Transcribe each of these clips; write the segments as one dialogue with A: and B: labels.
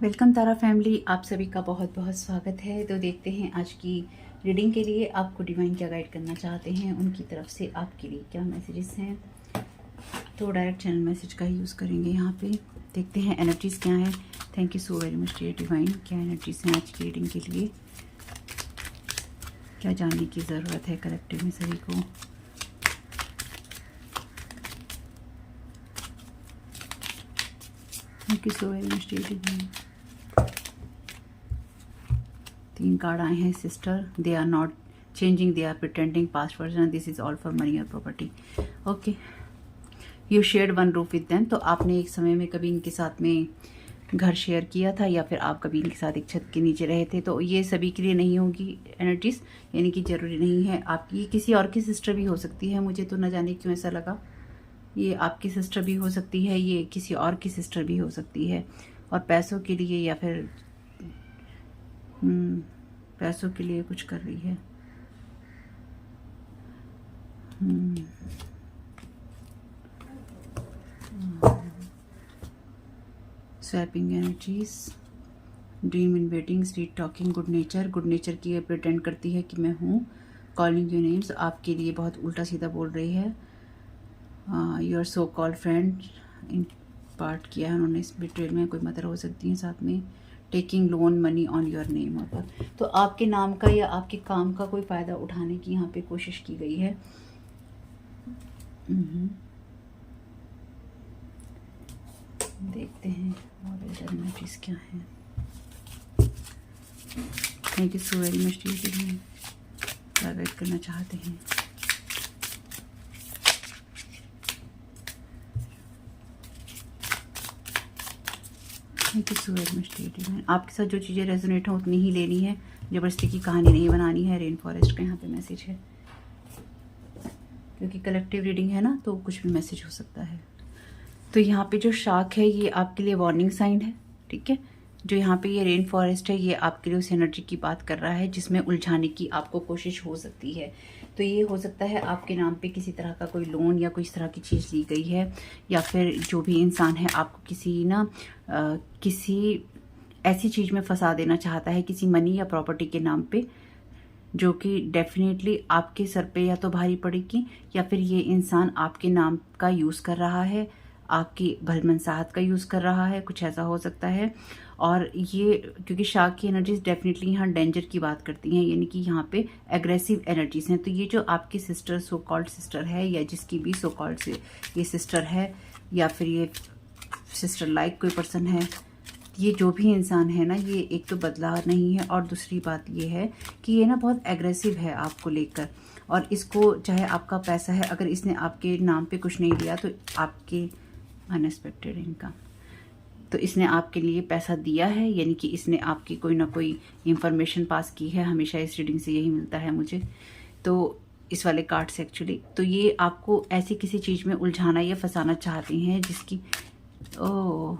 A: Welcome तारा family, आप सभी का बहुत बहुत स्वागत है। तो देखते हैं आज की रीडिंग के लिए आपको डिवाइन क्या गाइड करना चाहते हैं, उनकी तरफ से आपके लिए क्या मैसेजेस हैं। तो डायरेक्ट चैनल मैसेज का यूज़ करेंगे यहाँ पे। देखते हैं एनर्जीज़ क्या है। Thank you so very much dear divine. क्या एनर्जीज़ हैं आज की रीडिंग के लिए, क्या जानने की ज़रूरत है कलेक्टिव में सभी को। Thank you so very much dear divine. 3 card आए हैं। Sister, they are not changing, they are pretending past version, this is all for money और property. Okay, you shared one roof with them. तो आपने एक समय में कभी इनके साथ में घर शेयर किया था, या फिर आप कभी इनके साथ एक छत के नीचे रहे थे। तो ये सभी के लिए नहीं होगी एनर्जीज, यानी कि जरूरी नहीं है आपकी, किसी और की सिस्टर भी हो सकती है। मुझे तो न जाने क्यों ऐसा लगा, ये आपकी सिस्टर भी हो सकती है, ये किसी और की सिस्टर भी हो सकती है। और पैसों के लिए या फिर पैसों के लिए कुछ कर रही है। Swapping energies, dream in waiting, sweet talking, good nature. Good nature की ये प्रिटेंड करती है कि मैं हूँ। कॉलिंग यू नेम्स, आपके लिए बहुत उल्टा सीधा बोल रही है। Your so called friend, in part किया है उन्होंने इस बिट्रेल में, कोई मदर हो सकती है साथ में। Taking loan money on your name, और तो आपके नाम का या आपके काम का कोई फ़ायदा उठाने की यहाँ पे कोशिश की गई है। देखते हैं और एनर्जीज क्या है। Thank you so very much dear, क्या गाइड करना चाहते हैं। Thank you so very much dear. आपके साथ जो चीज़ें रेजोनेट हो उतनी ही लेनी है, जबरदस्ती की कहानी नहीं बनानी है। रेन फॉरेस्ट का यहाँ पे मैसेज है, क्योंकि कलेक्टिव रीडिंग है ना, तो कुछ भी मैसेज हो सकता है। तो यहाँ पे जो शार्क है ये आपके लिए वार्निंग साइन है, ठीक है। जो यहाँ पे ये रेन फॉरेस्ट है ये आपके लिए उस एनर्जी की बात कर रहा है जिसमें उलझाने की आपको कोशिश हो सकती है। तो ये हो सकता है आपके नाम पे किसी तरह का कोई लोन या कोई इस तरह की चीज़ ली गई है, या फिर जो भी इंसान है आपको किसी ऐसी चीज़ में फंसा देना चाहता है, किसी मनी या प्रॉपर्टी के नाम पे, जो कि डेफिनेटली आपके सर पे या तो भारी पड़ेगी, या फिर ये इंसान आपके नाम का यूज़ कर रहा है, आपकी भलमनसाहत का यूज़ कर रहा है, कुछ ऐसा हो सकता है। और ये क्योंकि शार्क की एनर्जीज डेफिनेटली यहाँ डेंजर की बात करती हैं, यानी कि यहाँ पे एग्रेसिव एनर्जीज हैं। तो ये जो आपकी सिस्टर, सो कॉल्ड सिस्टर है, या जिसकी भी सो कॉल्ड से ये सिस्टर है, या फिर ये सिस्टर लाइक कोई पर्सन है, ये जो भी इंसान है ना, ये एक तो बदला नहीं है, और दूसरी बात ये है कि ये ना बहुत एग्रेसिव है आपको लेकर। और इसको चाहे आपका पैसा है, अगर इसने आपके नाम पे कुछ नहीं लिया तो आपके अनएक्सपेक्टेड इनकम, तो इसने आपके लिए पैसा दिया है, यानी कि इसने आपकी कोई ना कोई इंफॉर्मेशन पास की है। हमेशा इस रीडिंग से यही मिलता है मुझे, तो इस वाले कार्ड से एक्चुअली। तो ये आपको ऐसी किसी चीज़ में उलझाना या फंसाना चाहते हैं जिसकी तो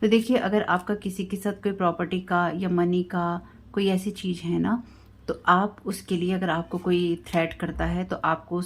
A: देखिए, अगर आपका किसी के साथ कोई प्रॉपर्टी का या मनी का कोई ऐसी चीज़ है ना, तो आप उसके लिए, अगर आपको कोई थ्रेट करता है तो आपको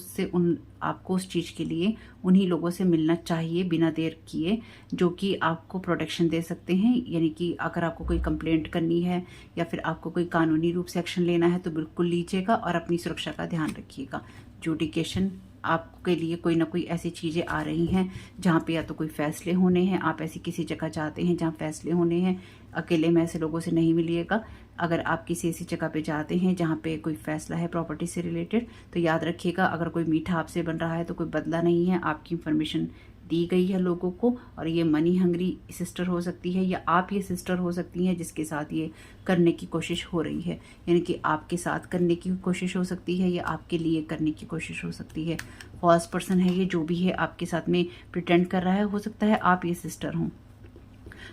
A: उस चीज़ के लिए उन्हीं लोगों से मिलना चाहिए बिना देर किए, जो कि आपको प्रोटेक्शन दे सकते हैं। यानी कि अगर आपको कोई कंप्लेंट करनी है या फिर आपको कोई कानूनी रूप से एक्शन लेना है तो बिल्कुल लीजिएगा, और अपनी सुरक्षा का ध्यान रखिएगा। जुडिकेशन, आपके लिए कोई ना कोई ऐसी चीज़ें आ रही हैं जहाँ पे या तो कोई फैसले होने हैं, आप ऐसी किसी जगह जाते हैं जहाँ फैसले होने हैं। अकेले में ऐसे लोगों से नहीं मिलिएगा। अगर आप किसी ऐसी जगह पे जाते हैं जहाँ पे कोई फैसला है प्रॉपर्टी से रिलेटेड, तो याद रखिएगा, अगर कोई मीठा आपसे बन रहा है तो कोई बदला नहीं है, आपकी इंफॉर्मेशन दी गई है लोगों को। और ये मनी हंग्री सिस्टर हो सकती है, या आप ये सिस्टर हो सकती हैं जिसके साथ ये करने की कोशिश हो रही है, यानी कि आपके साथ करने की कोशिश हो सकती है या आपके लिए करने की कोशिश हो सकती है। फॉल्स पर्सन है ये, जो भी है आपके साथ में प्रिटेंड कर रहा है, हो सकता है आप ये सिस्टर हों।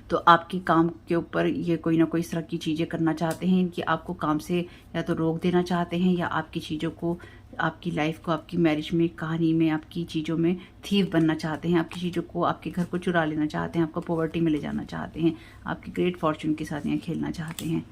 A: तो आपके काम के ऊपर ये कोई ना कोई इस तरह की चीज़ें करना चाहते हैं, इनकी आपको काम से या तो रोक देना चाहते हैं, या आपकी चीज़ों को, आपकी लाइफ को, आपकी मैरिज में, कहानी में, आपकी चीज़ों में थीव बनना चाहते हैं, आपकी चीज़ों को, आपके घर को चुरा लेना चाहते हैं, आपको पॉवर्टी में ले जाना चाहते हैं, आपकी ग्रेट फॉर्चून के साथ यहाँ खेलना चाहते हैं।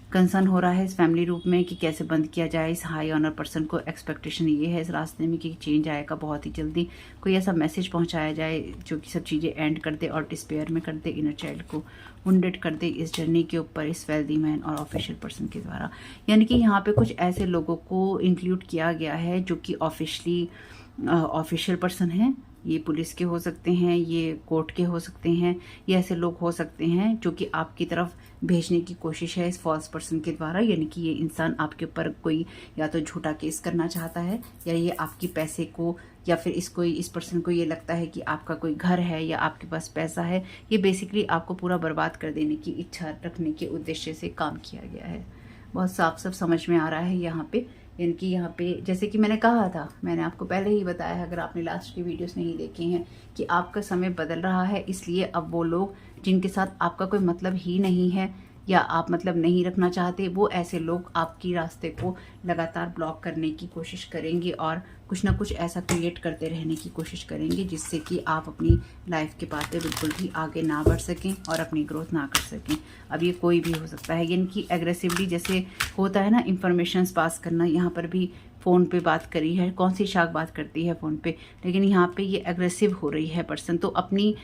A: कंसर्न हो रहा है इस फैमिली रूप में कि कैसे बंद किया जाए इस हाई ऑनर पर्सन को। एक्सपेक्टेशन ये है इस रास्ते में कि चेंज आएगा बहुत ही जल्दी, कोई ऐसा मैसेज पहुंचाया जाए जो कि सब चीज़ें एंड कर दे और डिस्पेयर में कर दे, इनर चाइल्ड को वुंडेड कर दे इस जर्नी के ऊपर इस वेल्दी मैन और ऑफिशियल पर्सन के द्वारा। यानी कि यहाँ पे कुछ ऐसे लोगों को इंक्लूड किया गया है जो कि ऑफिशियल पर्सन हैं। ये पुलिस के हो सकते हैं, ये कोर्ट के हो सकते हैं, ये ऐसे लोग हो सकते हैं जो कि आपकी तरफ भेजने की कोशिश है इस फॉल्स पर्सन के द्वारा। यानी कि ये इंसान आपके ऊपर कोई या तो झूठा केस करना चाहता है, या ये आपकी पैसे को, या फिर इस पर्सन को ये लगता है कि आपका कोई घर है या आपके पास पैसा है, ये बेसिकली आपको पूरा बर्बाद कर देने की इच्छा रखने के उद्देश्य से काम किया गया है। बहुत साफ साफ समझ में आ रहा है यहाँ पे। यानी कि यहाँ पे जैसे कि मैंने कहा था, मैंने आपको पहले ही बताया है अगर आपने लास्ट की वीडियोस नहीं देखी हैं, कि आपका समय बदल रहा है। इसलिए अब वो लोग जिनके साथ आपका कोई मतलब ही नहीं है या आप मतलब नहीं रखना चाहते, वो ऐसे लोग आपकी रास्ते को लगातार ब्लॉक करने की कोशिश करेंगे और कुछ ना कुछ ऐसा क्रिएट करते रहने की कोशिश करेंगे जिससे कि आप अपनी लाइफ के पाथ पे बिल्कुल भी आगे ना बढ़ सकें और अपनी ग्रोथ ना कर सकें। अब ये कोई भी हो सकता है, यानी कि एग्रेसिवली जैसे होता है ना इंफॉर्मेशंस पास करना, यहाँ पर भी फ़ोन पे बात करी है, कौन सी शाख बात करती है फ़ोन पे, लेकिन यहाँ पे ये एग्रेसिव हो रही है पर्सन। तो अपनी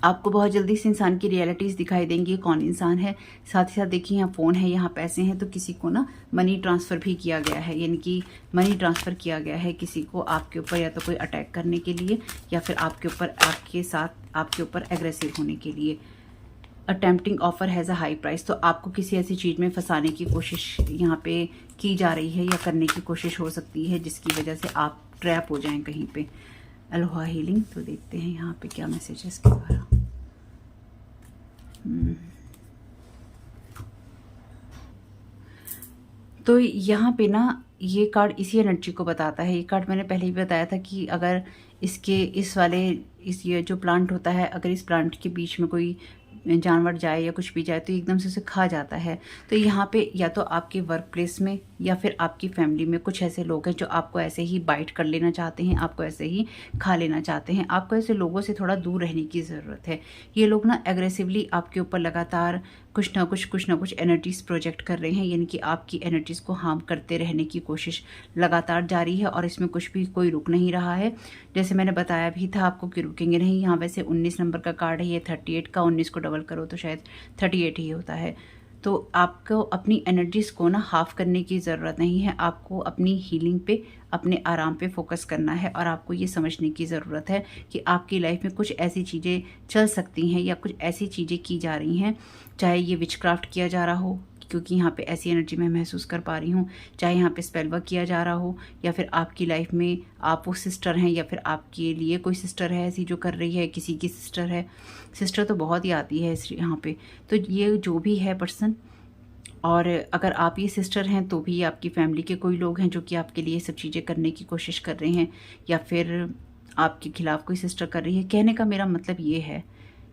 A: आपको बहुत जल्दी इस इंसान की रियलिटीज़ दिखाई देंगी, कौन इंसान है। साथ ही साथ देखिए यहाँ फ़ोन है, यहाँ पैसे हैं, तो किसी को ना मनी ट्रांसफ़र भी किया गया है, यानी कि मनी ट्रांसफ़र किया गया है किसी को आपके ऊपर, या तो कोई अटैक करने के लिए या फिर आपके ऊपर एग्रेसिव होने के लिए। Attempting offer has a high price, तो आपको किसी ऐसी चीज़ में फंसाने की कोशिश यहाँ पे की जा रही है या करने की कोशिश हो सकती है जिसकी वजह से आप ट्रैप हो जाएं कहीं पे। अलोहा हीलिंग, तो देखते हैं यहाँ पे क्या मैसेज है इसके द्वारा। तो यहाँ पे ना ये कार्ड इसी एनर्जी को बताता है। ये कार्ड मैंने पहले ही बताया था कि अगर ये जो प्लांट होता है, अगर इस प्लांट के बीच में कोई जानवर जाए या कुछ भी जाए तो एकदम से उसे खा जाता है। तो यहाँ पे या तो आपके वर्क प्लेस में या फिर आपकी फैमिली में कुछ ऐसे लोग हैं जो आपको ऐसे ही बाइट कर लेना चाहते हैं, आपको ऐसे ही खा लेना चाहते हैं। आपको ऐसे लोगों से थोड़ा दूर रहने की ज़रूरत है। ये लोग ना एग्रेसिवली आपके ऊपर लगातार कुछ ना कुछ एनर्जीज प्रोजेक्ट कर रहे हैं, यानी कि आपकी एनर्जीज को हार्म करते रहने की कोशिश लगातार जारी है और इसमें कोई रुक नहीं रहा है। जैसे मैंने बताया भी था आपको कि रुकेंगे नहीं। यहाँ वैसे 19 नंबर का कार्ड है, ये 38 का, 19 को डबल करो तो शायद 38 ही होता है। तो आपको अपनी एनर्जीज को ना हाफ करने की ज़रूरत नहीं है। आपको अपनी हीलिंग पे, अपने आराम पे फोकस करना है और आपको ये समझने की ज़रूरत है कि आपकी लाइफ में कुछ ऐसी चीज़ें चल सकती हैं या कुछ ऐसी चीज़ें की जा रही हैं, चाहे ये विचक्राफ्ट किया जा रहा हो, क्योंकि यहाँ पे ऐसी एनर्जी मैं महसूस कर पा रही हूँ, चाहे यहाँ पे स्पेल वर्क किया जा रहा हो, या फिर आपकी लाइफ में आप वो सिस्टर हैं या फिर आपके लिए कोई सिस्टर है ऐसी जो कर रही है, किसी की सिस्टर है। सिस्टर तो बहुत ही आती है यहाँ पे। तो ये जो भी है पर्सन, और अगर आप ये सिस्टर हैं तो भी आपकी फैमिली के कोई लोग हैं जो कि आपके लिए सब चीज़ें करने की कोशिश कर रहे हैं, या फिर आपके खिलाफ कोई सिस्टर कर रही है। कहने का मेरा मतलब ये है,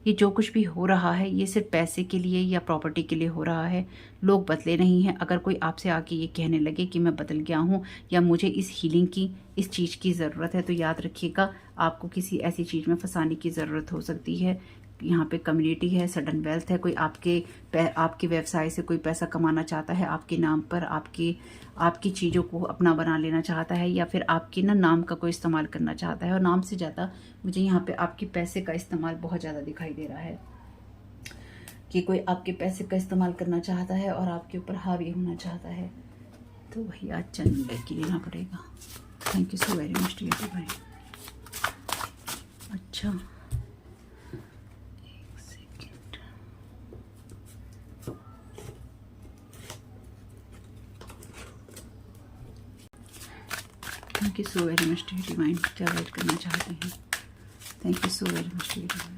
A: ये जो कुछ भी हो रहा है ये सिर्फ पैसे के लिए या प्रॉपर्टी के लिए हो रहा है। लोग बदले नहीं हैं। अगर कोई आपसे आके ये कहने लगे कि मैं बदल गया हूँ या मुझे इस हीलिंग की, इस चीज़ की ज़रूरत है, तो याद रखिएगा आपको किसी ऐसी चीज़ में फंसाने की ज़रूरत हो सकती है। यहाँ पे कम्युनिटी है, सडन वेल्थ है, कोई आपके व्यवसाय से कोई पैसा कमाना चाहता है आपके नाम पर, आपकी चीज़ों को अपना बना लेना चाहता है, या फिर आपके ना नाम का कोई इस्तेमाल करना चाहता है। और नाम से ज़्यादा मुझे यहाँ पे आपके पैसे का इस्तेमाल बहुत ज़्यादा दिखाई दे रहा है, कि कोई आपके पैसे का इस्तेमाल करना चाहता है और आपके ऊपर हावी होना चाहता है। तो वही आज चंद की लेना पड़ेगा। Thank you so very much dear भाई। अच्छा, thank you so very much dear divine. क्या गाइड करना चाहते हैं? Thank you so very much dear divine.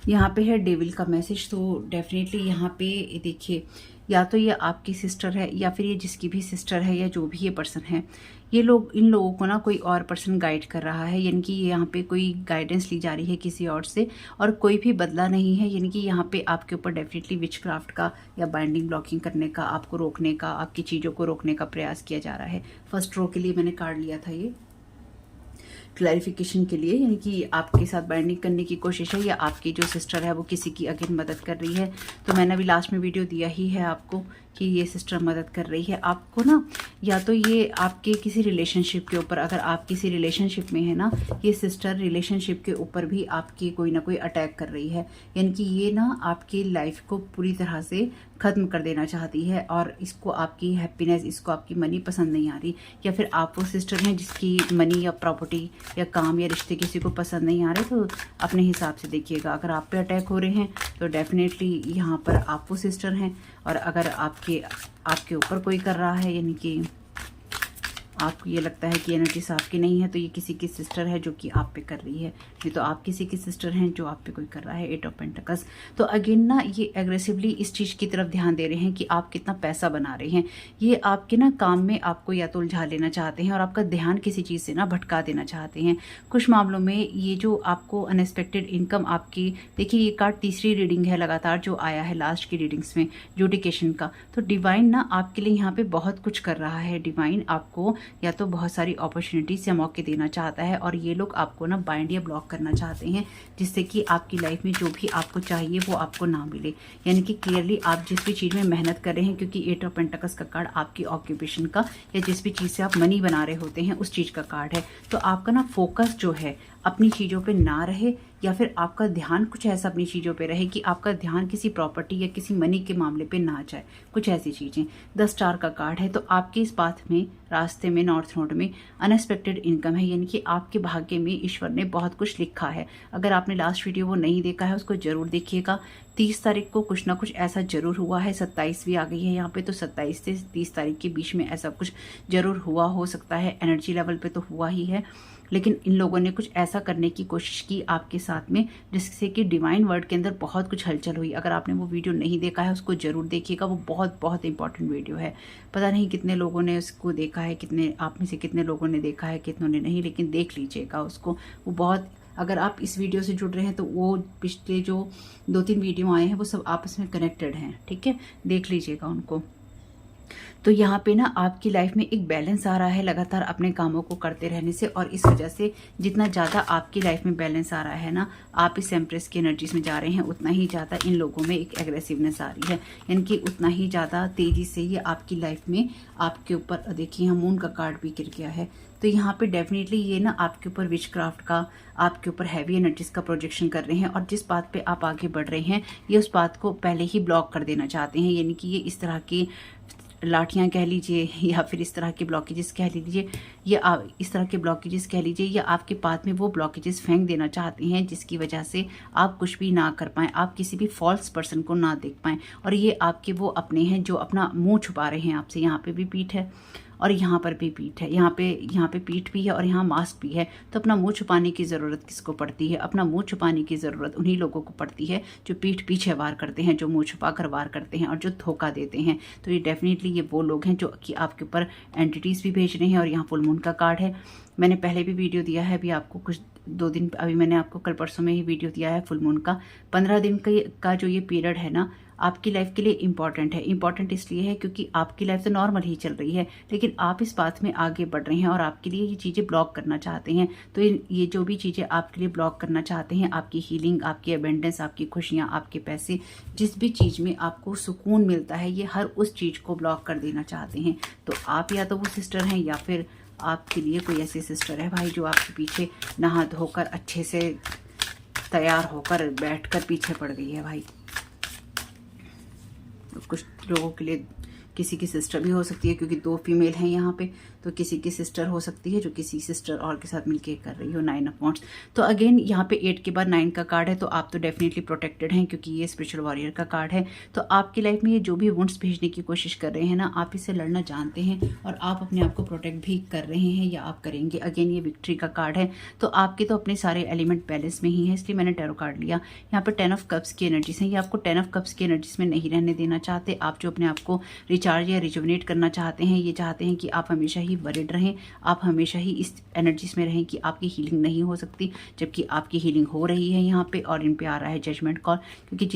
A: यहाँ पे है डेविल का मैसेज। तो डेफिनेटली यहाँ पे देखिए, या तो ये आपकी सिस्टर है या फिर ये जिसकी भी सिस्टर है या जो भी ये पर्सन है, इन लोगों को ना कोई और पर्सन गाइड कर रहा है। यानी कि यहाँ पे कोई गाइडेंस ली जा रही है किसी और से, और कोई भी बदला नहीं है। यानी कि यहाँ पे आपके ऊपर डेफिनेटली विचक्राफ्ट का या बाइंडिंग ब्लॉकिंग करने का, आपको रोकने का, आपकी चीज़ों को रोकने का प्रयास किया जा रहा है। फर्स्ट रो के लिए मैंने कार्ड लिया था ये, क्लैरिफिकेशन के लिए, यानी कि आपके साथ बाइंडिंग करने की कोशिश है, या आपकी जो सिस्टर है वो किसी की अगेन मदद कर रही है। तो मैंने अभी लास्ट में वीडियो दिया ही है आपको कि ये सिस्टर मदद कर रही है आपको ना, या तो ये आपके किसी रिलेशनशिप के ऊपर, अगर आप किसी रिलेशनशिप में है ना, ये सिस्टर रिलेशनशिप के ऊपर भी आपकी कोई ना कोई अटैक कर रही है, यानी कि ये ना आपकी लाइफ को पूरी तरह से ख़त्म कर देना चाहती है, और इसको आपकी हैप्पीनेस, इसको आपकी मनी पसंद नहीं आ रही, या फिर आप वो सिस्टर हैं जिसकी मनी या प्रॉपर्टी या काम या रिश्ते किसी को पसंद नहीं आ रहे। तो अपने हिसाब से देखिएगा, अगर आप पे अटैक हो रहे हैं तो डेफिनेटली यहाँ पर आप वो सिस्टर हैं, और अगर आपके ऊपर कोई कर रहा है, यानी कि आपको ये लगता है कि एनर्जीज आपकी नहीं है, तो ये किसी की सिस्टर है जो कि आप पे कर रही है, नहीं तो आप किसी की सिस्टर हैं जो आप पे कोई कर रहा है। 8 ऑफ पेंटिकल्स। तो अगेन ना ये एग्रेसिवली इस चीज़ की तरफ ध्यान दे रहे हैं कि आप कितना पैसा बना रहे हैं। ये आपके ना काम में आपको या तो उलझा लेना चाहते हैं और आपका ध्यान किसी चीज़ से ना भटका देना चाहते हैं। कुछ मामलों में ये जो आपको अनएक्सपेक्टेड इनकम आपकी, देखिए ये कार्ड तीसरी रीडिंग है लगातार जो आया है लास्ट की रीडिंग्स में जुडिकेशन का। तो डिवाइन ना आपके लिए यहाँ पे बहुत कुछ कर रहा है। डिवाइन आपको या तो बहुत सारी अपॉर्चुनिटीज या मौके देना चाहता है, और ये लोग आपको ना बाइंड या ब्लॉक करना चाहते हैं, जिससे कि आपकी लाइफ में जो भी आपको चाहिए वो आपको ना मिले। यानी कि क्लियरली आप जिस भी चीज़ में मेहनत कर रहे हैं, क्योंकि 8 ऑफ पेंटिकल्स का कार्ड आपकी ऑक्यूपेशन का या जिस भी चीज़ से आप मनी बना रहे होते हैं उस चीज़ का कार्ड है। तो आपका ना फोकस जो है अपनी चीज़ों पे ना रहे, या फिर आपका ध्यान कुछ ऐसा अपनी चीज़ों पे रहे कि आपका ध्यान किसी प्रॉपर्टी या किसी मनी के मामले पे ना जाए, कुछ ऐसी चीज़ें। 10 स्टार का कार्ड है। तो आपके इस पाथ में, रास्ते में, नॉर्थ नोड में अनएक्सपेक्टेड इनकम है, यानी कि आपके भाग्य में ईश्वर ने बहुत कुछ लिखा है। अगर आपने लास्ट वीडियो वो नहीं देखा है उसको जरूर देखिएगा। 30 तारीख को कुछ ना कुछ ऐसा जरूर हुआ है। 27 भी आ गई है यहाँ पे, तो 27 से 30 तारीख के बीच में ऐसा कुछ जरूर हुआ हो सकता है। एनर्जी लेवल पे तो हुआ ही है, लेकिन इन लोगों ने कुछ ऐसा करने की कोशिश की आपके साथ में जिससे कि डिवाइन वर्ल्ड के अंदर बहुत कुछ हलचल हुई। अगर आपने वो वीडियो नहीं देखा है उसको जरूर देखिएगा, वो बहुत बहुत इंपॉर्टेंट वीडियो है। पता नहीं कितने लोगों ने उसको देखा है, कितने आप में से कितने लोगों ने देखा है, कितनों ने नहीं, लेकिन देख लीजिएगा उसको। वो बहुत, अगर आप इस वीडियो से जुड़ रहे हैं तो वो पिछले जो 2-3 वीडियो आए हैं वो सब आपस में कनेक्टेड हैं, ठीक है, देख लीजिएगा उनको। तो यहाँ पे ना आपकी लाइफ में एक बैलेंस आ रहा है लगातार अपने कामों को करते रहने से, और इस वजह से जितना ज़्यादा आपकी लाइफ में बैलेंस आ रहा है ना, आप इस एम्प्रेस की एनर्जीज में जा रहे हैं, उतना ही ज़्यादा इन लोगों में एक एग्रेसिवनेस आ रही है, यानी कि उतना ही ज़्यादा तेज़ी से ये आपकी लाइफ में आपके ऊपर, देखिए यहाँ मून का कार्ड भी गिर गया है। तो यहाँ पे डेफिनेटली ये ना आपके ऊपर विच क्राफ्ट का, आपके ऊपर हैवी एनर्जीज का प्रोजेक्शन कर रहे हैं, और जिस बात पे आप आगे बढ़ रहे हैं ये उस बात को पहले ही ब्लॉक कर देना चाहते हैं। यानी कि ये इस तरह की लाठियां कह लीजिए, या फिर इस तरह के ब्लॉकेजेस कह लीजिए, या इस तरह के ब्लॉकेजेस कह लीजिए, या आपके पाथ में वो ब्लॉकेजेस फेंक देना चाहते हैं जिसकी वजह से आप कुछ भी ना कर पाएँ, आप किसी भी फॉल्स पर्सन को ना देख पाएँ। और ये आपके वो अपने हैं जो अपना मुंह छुपा रहे हैं आपसे। यहाँ पे भी पीठ है और यहाँ पर भी पीठ है, यहाँ पे पीठ भी है और यहाँ मास्क भी है। तो अपना मुंह छुपाने की ज़रूरत किसको पड़ती है? अपना मुंह छुपाने की ज़रूरत उन्हीं लोगों को पड़ती है जो पीठ पीछे वार करते हैं, जो मुंह छुपा कर वार करते हैं और जो धोखा देते हैं। तो ये डेफिनेटली ये वो लोग हैं जो कि आपके ऊपर एंटिटीज़ भी भेज रहे हैं। और यहाँ फुल मून का कार्ड है। मैंने पहले भी वीडियो दिया है, अभी आपको कुछ 2 दिन, अभी मैंने आपको कल परसों में ही वीडियो दिया है फुल मून का। 15 दिन का जो ये पीरियड है ना, आपकी लाइफ के लिए इम्पॉर्टेंट है। इम्पॉर्टेंट इसलिए है क्योंकि आपकी लाइफ तो नॉर्मल ही चल रही है, लेकिन आप इस बात में आगे बढ़ रहे हैं और आपके लिए ये चीज़ें ब्लॉक करना चाहते हैं। तो ये जो भी चीज़ें आपके लिए ब्लॉक करना चाहते हैं, आपकी हीलिंग, आपकी अबेंडेंस, आपकी खुशियाँ, आपके पैसे, जिस भी चीज़ में आपको सुकून मिलता है, ये हर उस चीज़ को ब्लॉक कर देना चाहते हैं। तो आप या तो वो सिस्टर हैं, या फिर आपके लिए कोई ऐसी सिस्टर है भाई जो आपके पीछे नहा धोकर अच्छे से तैयार होकर बैठकर पीछे पड़ गई है भाई। कुछ लोगों के लिए किसी की सिस्टर भी हो सकती है, क्योंकि 2 फीमेल हैं यहाँ पे, तो किसी की सिस्टर हो सकती है जो किसी सिस्टर और के साथ मिलके कर रही हो। 9 ऑफ वांड्स। तो अगेन यहाँ पे 8 के बाद 9 का कार्ड है, तो आप तो डेफिनेटली प्रोटेक्टेड हैं क्योंकि ये स्पिरिचुअल वॉरियर का कार्ड है। तो आपकी लाइफ में ये जो भी वुंड्स भेजने की कोशिश कर रहे हैं ना, आप इससे लड़ना जानते हैं और आप अपने आप को प्रोटेक्ट भी कर रहे हैं या आप करेंगे। अगेन ये विक्ट्री का कार्ड है। तो आपके तो अपने सारे एलिमेंट बैलेंस में ही है, इसलिए मैंने टैरो कार्ड लिया। यहाँ पर 10 ऑफ कप्स की एनर्जीज है। ये आपको 10 ऑफ कप्स की एनर्जीज में नहीं रहने देना चाहते। आप जो अपने आप को रिचार्ज या रिजुवनेट करना चाहते हैं, ये चाहते हैं कि आप हमेशा ही वरिड रहें, आप हमेशा ही इस एनर्जीज में रहें कि आपकी हीलिंग नहीं हो सकती, जबकि आपकी हीलिंग हो रही है यहाँ पे। और इन पे आ रहा है जजमेंट कॉल, क्योंकि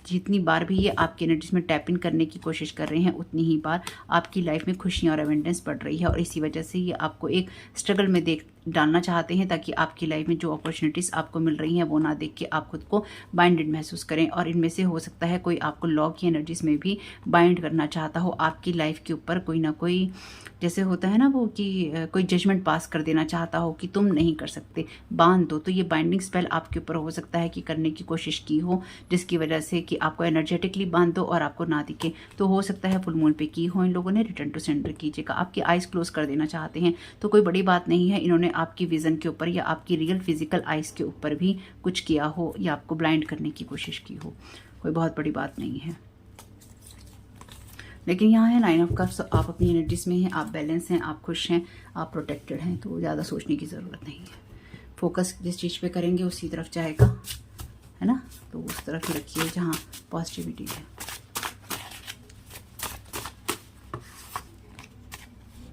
A: जितनी बार भी ये आपकी एनर्जीज में टैप इन करने की कोशिश कर रहे हैं, उतनी ही बार आपकी लाइफ में खुशियाँ और अवेंडेंस बढ़ रही है। और इसी वजह से ये आपको एक स्ट्रगल में डालना चाहते हैं ताकि आपकी लाइफ में जो अपॉर्चुनिटीज़ आपको मिल रही हैं वो ना देख के आप खुद को बाइंडेड महसूस करें। और इनमें से हो सकता है कोई आपको लॉ की एनर्जीज में भी बाइंड करना चाहता हो, आपकी लाइफ के ऊपर कोई ना कोई, जैसे होता है ना वो कि कोई जजमेंट पास कर देना चाहता हो कि तुम नहीं कर सकते, बांध दो। तो ये बाइंडिंग स्पेल आपके ऊपर हो सकता है कि करने की कोशिश की हो, जिसकी वजह से कि आपको एनर्जेटिकली बांध दो और आपको ना दिखे। तो हो सकता है फुल मून पे की हो इन लोगों ने। रिटर्न टू सेंटर कीजिएगा। आपकी आइज क्लोज कर देना चाहते हैं तो कोई बड़ी बात नहीं है, इन्होंने आपकी विजन के ऊपर या आपकी रियल फिजिकल आइज के ऊपर भी कुछ किया हो या आपको ब्लाइंड करने की कोशिश की हो, कोई बहुत बड़ी बात नहीं है। लेकिन यहाँ है 9 ऑफ कप्स, आप अपनी एनर्जीज में हैं, आप बैलेंस हैं, आप खुश हैं, आप प्रोटेक्टेड हैं, तो ज़्यादा सोचने की ज़रूरत नहीं है। फोकस जिस चीज़ पे करेंगे उसी तरफ जाएगा, है ना, तो उस तरफ ही रखिए जहाँ पॉजिटिविटी है।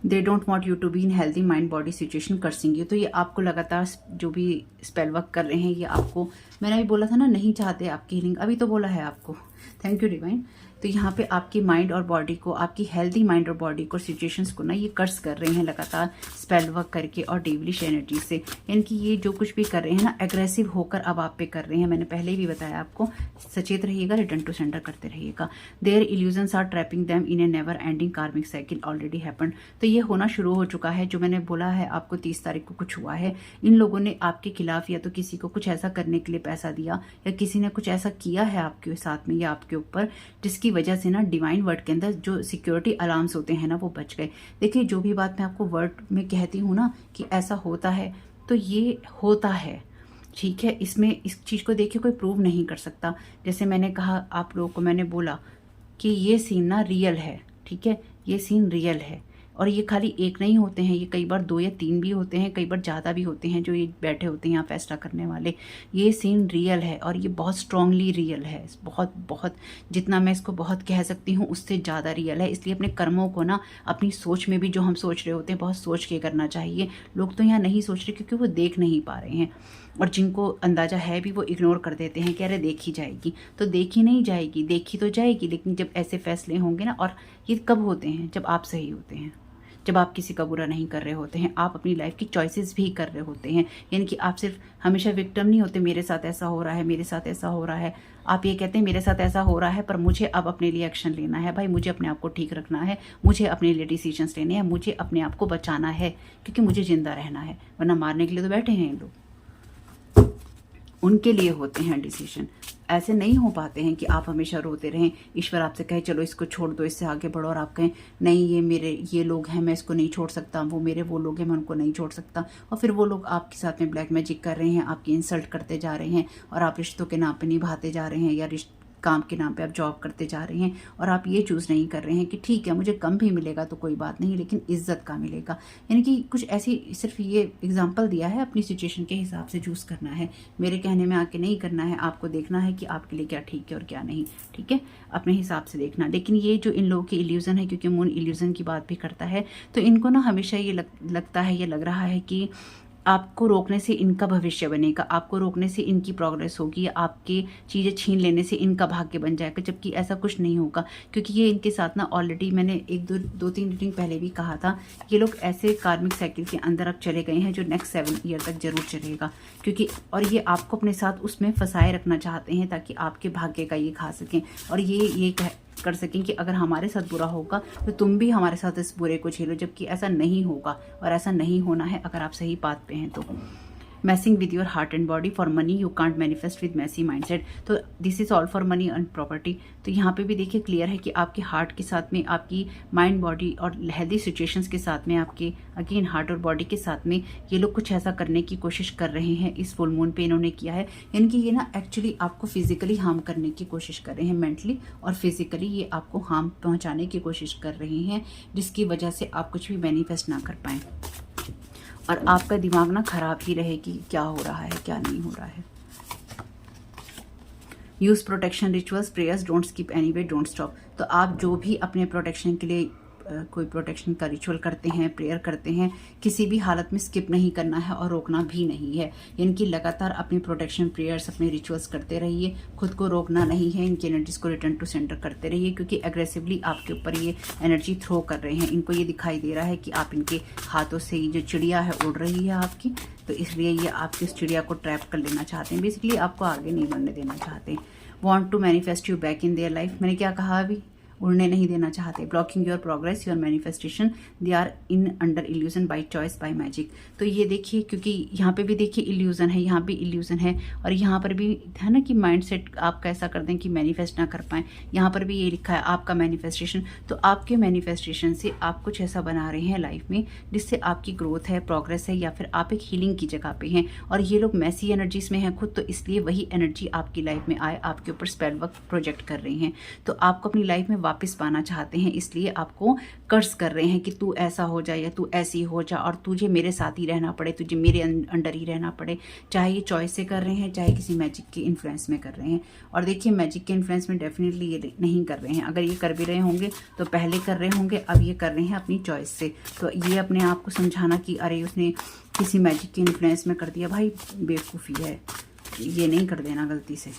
A: They don't want you to be in healthy mind body situation cursing you. तो ये आपको लगातार जो भी स्पेल वर्क कर रहे हैं, ये आपको, मैंने अभी बोला था ना नहीं चाहते आपकी हीलिंग, अभी तो बोला है आपको, थैंक यू डिवाइन। तो यहाँ पे आपकी माइंड और बॉडी को, आपकी हेल्दी माइंड और बॉडी को, सिचुएशंस को ना ये कर्स कर रहे हैं लगातार स्पेल वर्क करके और डेविलिश एनर्जी से। इनकी ये जो कुछ भी कर रहे हैं ना, एग्रेसिव होकर अब आप पे कर रहे हैं। मैंने पहले भी बताया आपको, सचेत रहिएगा, रिटर्न टू सेंटर करते रहिएगा। Their illusions are trapping them in a never ending karmic cycle already happened. तो ये होना शुरू हो चुका है, जो मैंने बोला है आपको 30 तारीख को कुछ हुआ है। इन लोगों ने आपके खिलाफ या तो किसी को कुछ ऐसा करने के लिए पैसा दिया, या किसी ने कुछ ऐसा किया है आपके साथ में या आपके ऊपर, जिसकी वजह से ना डिवाइन वर्ड के अंदर जो सिक्योरिटी अलार्म्स होते हैं ना वो बच गए। देखिए जो भी बात मैं आपको वर्ड में कहती हूँ ना कि ऐसा होता है, तो ये होता है, ठीक है। इसमें इस चीज़ को देखिए कोई प्रूव नहीं कर सकता। जैसे मैंने कहा आप लोगों को, मैंने बोला कि ये सीन ना रियल है, ठीक है, ये सीन रियल है। और ये खाली एक नहीं होते हैं, ये कई बार 2 या 3 भी होते हैं, कई बार ज़्यादा भी होते हैं जो ये बैठे होते हैं यहाँ फैसला करने वाले। ये सीन रियल है और ये बहुत स्ट्रांगली रियल है, बहुत बहुत, जितना मैं इसको बहुत कह सकती हूँ उससे ज़्यादा रियल है। इसलिए अपने कर्मों को ना, अपनी सोच में भी जो हम सोच रहे होते हैं बहुत सोच के करना चाहिए। लोग तो यहाँ नहीं सोच रहे क्योंकि वो देख नहीं पा रहे हैं, और जिनको अंदाज़ा है भी वो इग्नोर कर देते हैं कि अरे देखी जाएगी। तो देखी नहीं जाएगी, देखी तो जाएगी, लेकिन जब ऐसे फैसले होंगे ना, और ये कब होते हैं, जब आप सही होते हैं, जब आप किसी का बुरा नहीं कर रहे होते हैं, आप अपनी लाइफ की चॉइसेस भी कर रहे होते हैं। यानी कि आप सिर्फ हमेशा विक्टिम नहीं होते, मेरे साथ ऐसा हो रहा है, मेरे साथ ऐसा हो रहा है। आप ये कहते हैं मेरे साथ ऐसा हो रहा है, पर मुझे अब अपने लिए एक्शन लेना है भाई, मुझे अपने आप को ठीक रखना है, मुझे अपने लिए डिसीजंस लेने हैं, मुझे अपने आप को बचाना है, क्योंकि मुझे जिंदा रहना है, वरना मारने के लिए तो बैठे हैं लोग। उनके लिए होते हैं डिसीजन। ऐसे नहीं हो पाते हैं कि आप हमेशा रोते रहें, ईश्वर आपसे कहे चलो इसको छोड़ दो, इससे आगे बढ़ो, और आप कहें नहीं ये मेरे ये लोग हैं, मैं इसको नहीं छोड़ सकता, वो मेरे वो लोग हैं, मैं उनको नहीं छोड़ सकता। और फिर वो लोग आपके साथ में ब्लैक मैजिक कर रहे हैं, आपकी इंसल्ट करते जा रहे हैं, और आप रिश्तों के नाम पे निभाते जा रहे हैं, या काम के नाम पे आप जॉब करते जा रहे हैं, और आप ये चूज़ नहीं कर रहे हैं कि ठीक है मुझे कम भी मिलेगा तो कोई बात नहीं, लेकिन इज्जत का मिलेगा। यानी कि कुछ ऐसी, सिर्फ ये एग्जांपल दिया है, अपनी सिचुएशन के हिसाब से चूज़ करना है, मेरे कहने में आके नहीं करना है। आपको देखना है कि आपके लिए क्या ठीक है और क्या नहीं, ठीक है, अपने हिसाब से देखना। लेकिन ये जो इन लोगों की इल्यूजन है, क्योंकि मून इल्यूजन की बात भी करता है, तो इनको ना हमेशा ये लगता है, ये लग रहा है कि आपको रोकने से इनका भविष्य बनेगा, आपको रोकने से इनकी प्रोग्रेस होगी, आपकी चीज़ें छीन लेने से इनका भाग्य बन जाएगा, जबकि ऐसा कुछ नहीं होगा। क्योंकि ये इनके साथ ना ऑलरेडी मैंने 1-2-3 रीडिंग पहले भी कहा था, ये लोग ऐसे कार्मिक साइकिल के अंदर अब चले गए हैं जो नेक्स्ट 7 ईयर तक जरूर चलेगा। क्योंकि और ये आपको अपने साथ उसमें फंसाए रखना चाहते हैं ताकि आपके भाग्य का ये खा सकें, और ये कर सकें कि अगर हमारे साथ बुरा होगा तो तुम भी हमारे साथ इस बुरे को झेलो, जबकि ऐसा नहीं होगा और ऐसा नहीं होना है अगर आप सही बात पे हैं तो। Messing with your heart and body for money you can't manifest with messy mindset. तो this is all for money and property. तो यहाँ पे भी देखिए क्लियर है कि आपके हार्ट के साथ में, आपकी माइंड बॉडी और हेल्दी सिचुएशंस के साथ में, आपके अगेन हार्ट और बॉडी के साथ में ये लोग कुछ ऐसा करने की कोशिश कर रहे हैं। इस फुल मून पे इन्होंने किया है, यानी कि ये ना एक्चुअली आपको फिजिकली हार्म करने की कोशिश कर रहे हैं, मेंटली और फिजिकली ये आपको हार्म पहुँचाने की कोशिश कर रहे हैं, जिसकी वजह से आप कुछ भी मैनिफेस्ट ना कर पाएँ, और आपका दिमाग ना खराब ही रहे कि क्या हो रहा है क्या नहीं हो रहा है। Use protection rituals prayers don't skip anyway don't stop. तो आप जो भी अपने प्रोटेक्शन के लिए कोई प्रोटेक्शन का रिचुअल करते हैं, प्रेयर करते हैं, किसी भी हालत में स्किप नहीं करना है और रोकना भी नहीं है। इनकी लगातार अपनी प्रोटेक्शन प्रेयर्स, अपने रिचुअल्स करते रहिए, खुद को रोकना नहीं है। इनकी एनर्जीज को रिटर्न टू सेंटर करते रहिए, क्योंकि एग्रेसिवली आपके ऊपर ये एनर्जी थ्रो कर रहे हैं। इनको ये दिखाई दे रहा है कि आप इनके हाथों से ये जो चिड़िया है उड़ रही है आपकी, तो इसलिए ये आपकी उस चिड़िया को ट्रैप कर लेना चाहते हैं। बेसिकली आपको आगे नहीं बढ़ने देना चाहते। Want to manifest you back in their life. मैंने क्या कहा अभी? उड़ने नहीं देना चाहते। Blocking your progress, your manifestation, they are in under illusion by choice by magic. तो ये देखिए, क्योंकि यहाँ पे भी देखिए इल्यूजन है, यहाँ भी इल्यूजन है, और यहाँ पर भी है ना कि माइंडसेट आप कैसा कर दें कि मैनिफेस्ट ना कर पाएं। यहाँ पर भी ये लिखा है आपका मैनिफेस्टेशन। तो आपके मैनिफेस्टेशन से आप कुछ ऐसा बना रहे हैं लाइफ में जिससे आपकी ग्रोथ है, प्रोग्रेस है, या फिर आप एक हीलिंग की जगह पे हैं। और ये लोग मैसी एनर्जीज में हैं खुद, तो इसलिए वही एनर्जी आपकी लाइफ में आए, आपके ऊपर स्पेल वर्क प्रोजेक्ट कर रही हैं। तो आपको अपनी लाइफ में वापस पाना चाहते हैं, इसलिए आपको कर्ज कर रहे हैं कि तू ऐसा हो जाए या तू ऐसी हो जा, और तुझे मेरे साथ ही रहना पड़े, तुझे मेरे अंडर ही रहना पड़े। चाहे ये चॉइस से कर रहे हैं, चाहे किसी मैजिक के इन्फ्लुएंस में कर रहे हैं। और देखिए, मैजिक के इन्फ्लुएंस में डेफिनेटली ये नहीं कर रहे हैं। अगर ये कर भी रहे होंगे तो पहले कर रहे होंगे, अब ये कर रहे हैं अपनी चॉइस से। तो ये अपने आप को समझाना कि अरे उसने किसी मैजिक के इन्फ्लुएंस में कर दिया, भाई बेवकूफ़ी है, ये नहीं कर देना गलती से।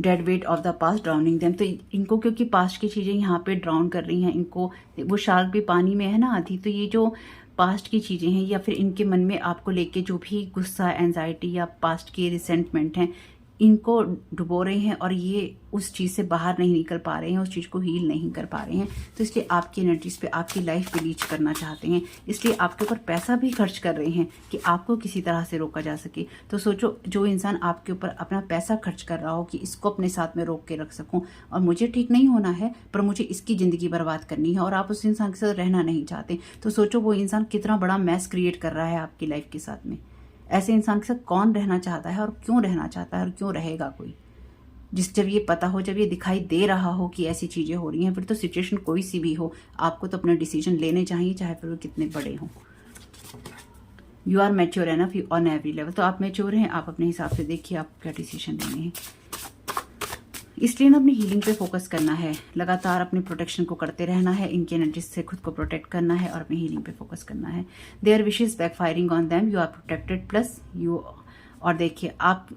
A: Dead weight of the past drowning them. तो इनको क्योंकि पास्ट की चीज़ें यहाँ पे ड्राउन कर रही हैं, इनको वो शार्क भी पानी में है ना आधी, तो ये जो पास्ट की चीज़ें हैं या फिर इनके मन में आपको लेके जो भी गुस्सा, एंजाइटी या पास्ट के रिसेंटमेंट हैं, इनको डुबो रहे हैं और ये उस चीज़ से बाहर नहीं निकल पा रहे हैं, उस चीज़ को हील नहीं कर पा रहे हैं। तो इसलिए आपकी एनर्जीज पे, आपकी लाइफ पे लीच करना चाहते हैं, इसलिए आपके ऊपर पैसा भी खर्च कर रहे हैं कि आपको किसी तरह से रोका जा सके। तो सोचो, जो इंसान आपके ऊपर अपना पैसा खर्च कर रहा हो कि इसको अपने साथ में रोक के रख सकूं, और मुझे ठीक नहीं होना है पर मुझे इसकी ज़िंदगी बर्बाद करनी है, और आप उस इंसान के साथ रहना नहीं चाहते, तो सोचो वो इंसान कितना बड़ा मैस क्रिएट कर रहा है आपकी लाइफ के साथ में। ऐसे इंसान के साथ कौन रहना चाहता है और क्यों रहना चाहता है और क्यों रहेगा कोई? जब ये पता हो, जब ये दिखाई दे रहा हो कि ऐसी चीज़ें हो रही हैं, फिर तो सिचुएशन कोई सी भी हो, आपको तो अपने डिसीजन लेने चाहिए, चाहे फिर वो कितने बड़े हों। You are mature enough on every level. तो आप मैच्योर हैं, आप अपने हिसाब से देखिए आप क्या डिसीजन लेने हैं। इसलिए ना अपनी हीलिंग पे फोकस करना है, लगातार अपने प्रोटेक्शन को करते रहना है, इनकी एनर्जीज से खुद को प्रोटेक्ट करना है और अपनी हीलिंग पे फोकस करना है। Their wishes backfiring on them, you are protected plus you. और देखिए, आप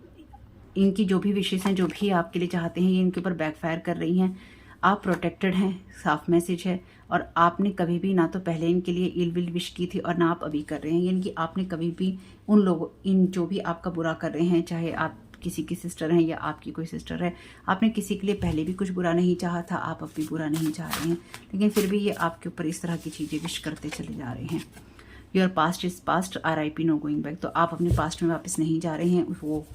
A: इनकी जो भी विशेष हैं, जो भी आपके लिए चाहते हैं, ये इनके ऊपर बैकफायर कर रही हैं। आप प्रोटेक्टेड हैं, साफ मैसेज है। और आपने कभी भी ना तो पहले इनके लिए इल विल विश की थी और ना आप अभी कर रहे हैं, यानी कि आपने कभी भी उन लोगों, इन जो भी आपका बुरा कर रहे हैं, चाहे आप किसी की सिस्टर हैं या आपकी कोई सिस्टर है, आपने किसी के लिए पहले भी कुछ बुरा नहीं चाहा था, आप अब भी बुरा नहीं चाह रहे हैं, लेकिन फिर भी ये आपके ऊपर इस तरह की चीज़ें विश करते चले जा रहे हैं। Your past is past, RIP no going back. तो आप अपने पास्ट में वापस नहीं जा रहे हैं, वो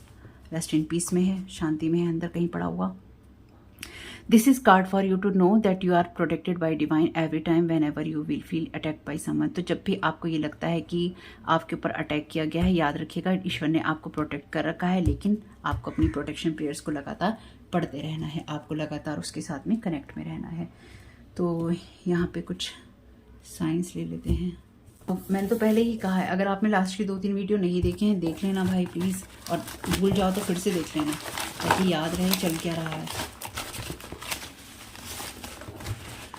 A: रेस्ट इन पीस में है, शांति में है, अंदर कहीं पड़ा हुआ। This is card for you to know that you are protected by divine every time whenever you will feel attacked by someone. तो जब भी आपको ये लगता है कि आपके ऊपर अटैक किया गया है, याद रखिएगा ईश्वर ने आपको प्रोटेक्ट कर रखा है, लेकिन आपको अपनी प्रोटेक्शन प्रेयर्स को लगातार पढ़ते रहना है, आपको लगातार उसके साथ में कनेक्ट में रहना है। तो यहाँ पे कुछ साइंस ले लेते हैं। तो मैंने तो पहले ही कहा है, अगर आपने लास्ट की 2-3 वीडियो नहीं देखे हैं, देख लेना भाई प्लीज़, और भूल जाओ तो फिर से देख लेना, ताकि याद रहे चल क्या रहा है।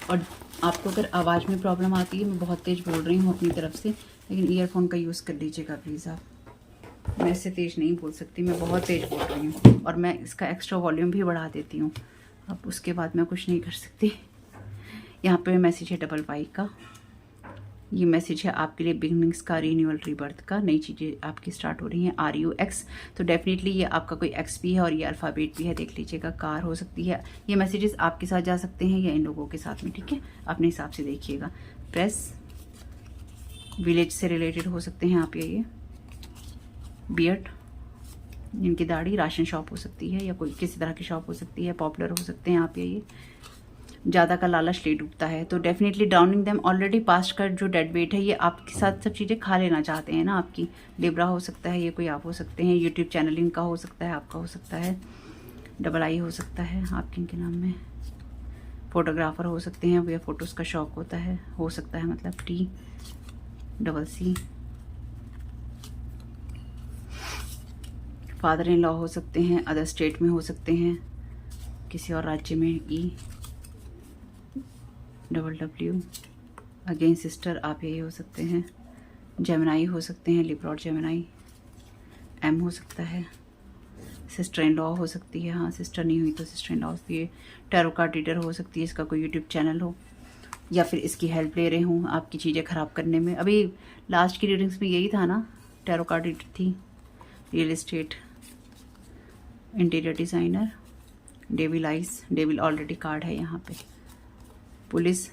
A: और आपको अगर आवाज़ में प्रॉब्लम आती है, मैं बहुत तेज़ बोल रही हूँ अपनी तरफ से, लेकिन ईयरफोन का यूज़ कर लीजिएगा प्लीज़ आप। मैं इससे तेज़ नहीं बोल सकती, मैं बहुत तेज़ बोल रही हूँ, और मैं इसका एक्स्ट्रा वॉल्यूम भी बढ़ा देती हूँ। अब उसके बाद मैं कुछ नहीं कर सकती। यहाँ पे मैसेज है डबल वाई का, ये मैसेज है आपके लिए बिगनिंग्स का, रीन्यूअल, रीबर्थ का, नई चीज़ें आपकी स्टार्ट हो रही हैं। RUX, तो डेफिनेटली ये आपका कोई X भी है और ये अल्फ़ाबेट भी है, देख लीजिएगा। कार हो सकती है, ये मैसेजेस आपके साथ जा सकते हैं या इन लोगों के साथ में, ठीक है, अपने हिसाब से देखिएगा। प्रेस, विलेज से रिलेटेड हो सकते हैं आप, ये बियर्ड, जिनकी दाढ़ी, राशन शॉप हो सकती है या कोई किसी तरह की शॉप हो सकती है, पॉपुलर हो सकते हैं आप, ये ज़्यादा का लालच ले डूबता है। तो definitely drowning them, already past का जो डेड वेट है, ये आपके साथ सब चीज़ें खा लेना चाहते हैं ना आपकी। लिब्रा हो सकता है, ये कोई आप हो सकते हैं, यूट्यूब चैनल इनका हो सकता है, आपका हो सकता है, डबल आई हो सकता है आपके इनके नाम में, फोटोग्राफर हो सकते हैं, या फोटोज़ का शौक होता है, हो सकता है, मतलब TCC, फादर इन लॉ हो सकते हैं, अदर स्टेट में हो सकते हैं, किसी और राज्य में, WW अगेन सिस्टर, आप यही हो सकते हैं। जेमिनाई हो सकते हैं, लिब्रा और जेमिनाई। M हो सकता है। सिस्टर इन लॉ हो सकती है, हाँ सिस्टर नहीं हुई तो सिस्टर इन लॉ होती है। टैरो कार्ड रीडर हो सकती है, इसका कोई यूट्यूब चैनल हो, या फिर इसकी हेल्प ले रहे हूँ आपकी चीज़ें ख़राब करने में। अभी लास्ट की रीडिंग्स में यही था ना, टैरो कार्ड रीडर थी। Real estate, interior designer, devil ice, devil already card है यहाँ पे। पुलिस,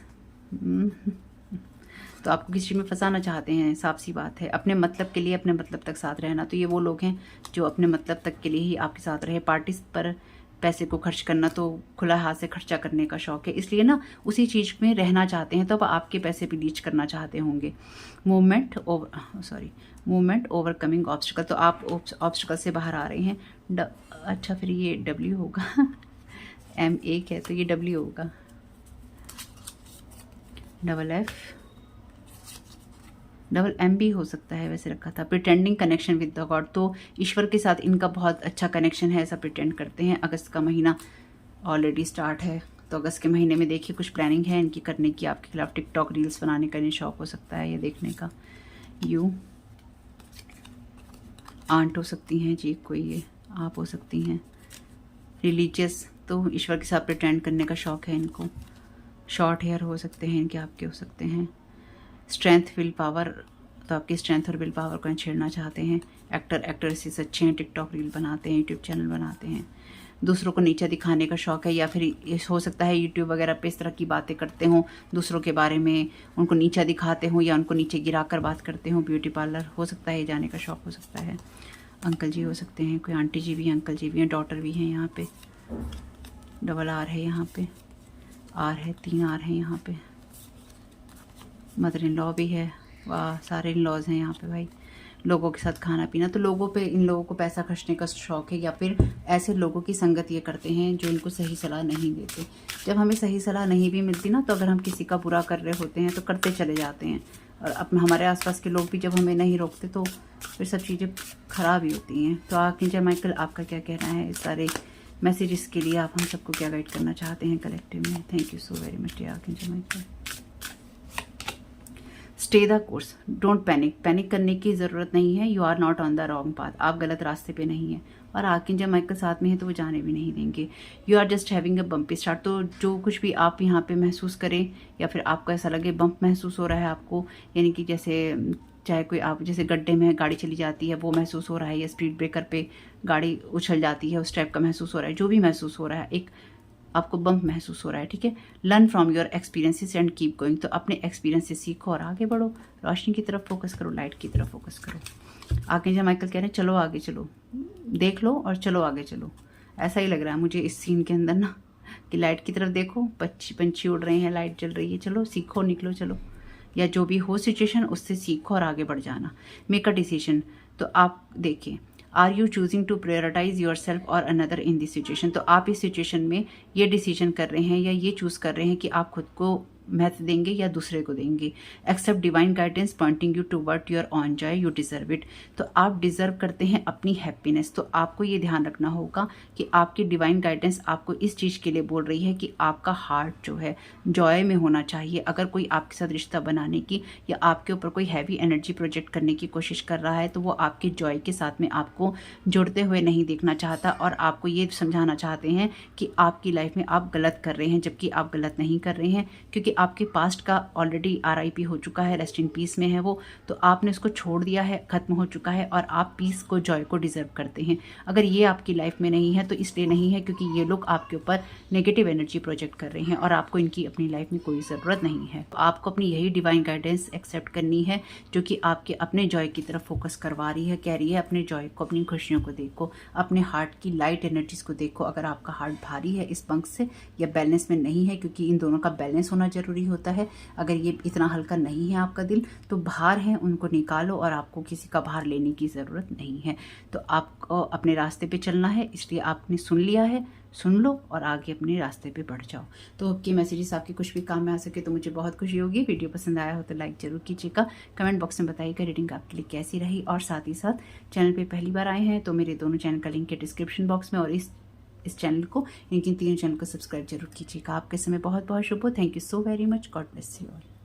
A: तो आपको किसी में फंसाना चाहते हैं, साफ सी बात है। अपने मतलब के लिए अपने मतलब तक साथ रहना, तो ये वो लोग हैं जो अपने मतलब तक के लिए ही आपके साथ रहे। पार्टी पर पैसे को खर्च करना तो खुला हाथ से खर्चा करने का शौक है, इसलिए ना उसी चीज़ में रहना चाहते हैं, तो अब आपके पैसे भी लीच करना चाहते होंगे। मूवमेंट ओवरकमिंग ऑब्स्टिकल, तो आप ऑब्स्टिकल से बाहर आ रहे हैं। अच्छा, फिर ये W होगा। M एक है तो ये W होगा। FFM भी हो सकता है, वैसे रखा था। Pretending connection with the God, तो ईश्वर के साथ इनका बहुत अच्छा कनेक्शन है, ऐसा प्रिटेंड करते हैं। अगस्त का महीना ऑलरेडी स्टार्ट है, तो अगस्त के महीने में देखिए कुछ प्लानिंग है इनकी करने की आपके खिलाफ। टिकटॉक रील्स बनाने का इन्हें शौक हो सकता है, ये देखने का। यू आंट हो सकती हैं जी, कोई ये आप हो सकती हैं। रिलीजियस, तो ईश्वर के साथ प्रिटेंड करने का शौक है इनको। शॉर्ट हेयर हो सकते हैं इनके, आपके हो सकते हैं। स्ट्रेंथ, विल पावर, तो आपकी स्ट्रेंथ और विल पावर को छेड़ना चाहते हैं। एक्टर एक्ट्रेसेस अच्छे हैं, टिकटॉक रील बनाते हैं, यूट्यूब चैनल बनाते हैं। दूसरों को नीचा दिखाने का शौक है, या फिर हो सकता है यूट्यूब वगैरह पे इस तरह की बातें करते हों दूसरों के बारे में, उनको नीचा दिखाते हों या उनको नीचे गिरा कर बात करते हों। ब्यूटी पार्लर हो सकता है, जाने का शौक हो सकता है। अंकल जी हो सकते हैं, कोई आंटी जी भी हैं, अंकल जी भी हैं, डॉटर भी हैं यहाँ पे। R है यहाँ पे, R है, 3 R है यहाँ पे। मदर इन लॉ भी है, वाह सारे इन लॉज हैं यहाँ पे भाई। लोगों के साथ खाना पीना, तो लोगों पे इन लोगों को पैसा खर्चने का शौक है, या फिर ऐसे लोगों की संगत ये करते हैं जो इनको सही सलाह नहीं देते। जब हमें सही सलाह नहीं भी मिलती ना, तो अगर हम किसी का बुरा कर रहे होते हैं तो करते चले जाते हैं, और अपने हमारे आसपास के लोग भी जब हमें नहीं रोकते तो फिर सब चीज़ें खराब ही होती हैं। तो आर्कएंजल माइकल, आपका क्या कहना है इस सारे मैसेजेस के लिए? आप हम सबको क्या गाइड करना चाहते हैं कलेक्टिव में? Thank you so very much archangel Michael. Stay the course, don't panic, panic करने की ज़रूरत नहीं है। You are not on the wrong path, आप गलत रास्ते पे नहीं हैं। और आर्कएंजल माइकल साथ में है तो वो जाने भी नहीं देंगे। You are just having a bumpy start, तो जो कुछ भी आप यहाँ पे महसूस करें या फिर आपको ऐसा लगे बम्प महसूस हो रहा है आपको, यानी कि जैसे चाहे कोई आप जैसे गड्ढे में गाड़ी चली जाती है वो महसूस हो रहा है, या स्पीड ब्रेकर पे गाड़ी उछल जाती है उस टाइप का महसूस हो रहा है, जो भी महसूस हो रहा है, एक आपको बम्प महसूस हो रहा है, ठीक है। Learn from your experiences and keep going, तो अपने एक्सपीरियंस से सीखो और आगे बढ़ो। रोशनी की तरफ फोकस करो, लाइट की तरफ फोकस करो। आर्कएंजल माइकल कह रहे हैं चलो आगे चलो, देख लो और चलो आगे चलो। ऐसा ही लग रहा है मुझे इस सीन के अंदर ना, कि लाइट की तरफ देखो, पंछी उड़ रहे हैं, लाइट जल रही है, चलो सीखो, निकलो चलो, या जो भी हो सिचुएशन उससे सीखो और आगे बढ़ जाना। मेक अ डिसीजन, तो आप देखिए, are you choosing to prioritise yourself और अनदर इन दिस सिचुएशन, तो आप इस सिचुएशन में ये डिसीजन कर रहे हैं या ये चूज कर रहे हैं कि आप खुद को महत्व देंगे या दूसरे को देंगे। Accept divine guidance pointing you toward your own joy, you deserve it, तो आप डिजर्व करते हैं अपनी हैप्पीनेस। तो आपको ये ध्यान रखना होगा कि आपकी डिवाइन गाइडेंस आपको इस चीज़ के लिए बोल रही है कि आपका हार्ट जो है जॉय में होना चाहिए। अगर कोई आपके साथ रिश्ता बनाने की या आपके ऊपर कोई हैवी एनर्जी प्रोजेक्ट करने की कोशिश कर रहा है, तो वो आपके जॉय के साथ में आपको जुड़ते हुए नहीं देखना चाहता, और आपको ये समझाना चाहते हैं कि आपकी लाइफ में आप गलत कर रहे हैं, जबकि आप गलत नहीं कर रहे हैं, क्योंकि आपके पास्ट का ऑलरेडी RIP हो चुका है, रेस्ट इन पीस में है वो, तो आपने उसको छोड़ दिया है, खत्म हो चुका है, और आप पीस को, जॉय को डिजर्व करते हैं। अगर ये आपकी लाइफ में नहीं है तो इसलिए नहीं है क्योंकि ये लोग आपके ऊपर नेगेटिव एनर्जी प्रोजेक्ट कर रहे हैं, और आपको इनकी अपनी लाइफ में कोई ज़रूरत नहीं है। तो आपको अपनी यही डिवाइन गाइडेंस एक्सेप्ट करनी है, जो कि आपके अपने जॉय की तरफ फोकस करवा रही है, कह रही है अपने जॉय को, अपनी खुशियों को देखो, अपने हार्ट की लाइट एनर्जीज को देखो। अगर आपका हार्ट भारी है इस पंख से या बैलेंस में नहीं है, क्योंकि इन दोनों का बैलेंस होना जरूरी होता है, अगर ये इतना हल्का नहीं है आपका दिल, तो भार है उनको निकालो, और आपको किसी का भार लेने की ज़रूरत नहीं है। तो आपको अपने रास्ते पे चलना है, इसलिए आपने सुन लिया है, सुन लो और आगे अपने रास्ते पे बढ़ जाओ। तो आपके मैसेजेस आपके कुछ भी काम में आ सके तो मुझे बहुत खुशी होगी। वीडियो पसंद आया हो तो लाइक जरूर कीजिएगा, कमेंट बॉक्स में बताइएगा रीडिंग आपके लिए कैसी रही, और साथ ही साथ चैनल पे पहली बार आए हैं तो मेरे दोनों चैनल का लिंक है डिस्क्रिप्शन बॉक्स में और इस इस चैनल को, इनके तीनों चैनल को सब्सक्राइब जरूर कीजिएगा। आपके समय बहुत बहुत शुभ हो। Thank you so very much. God bless you all.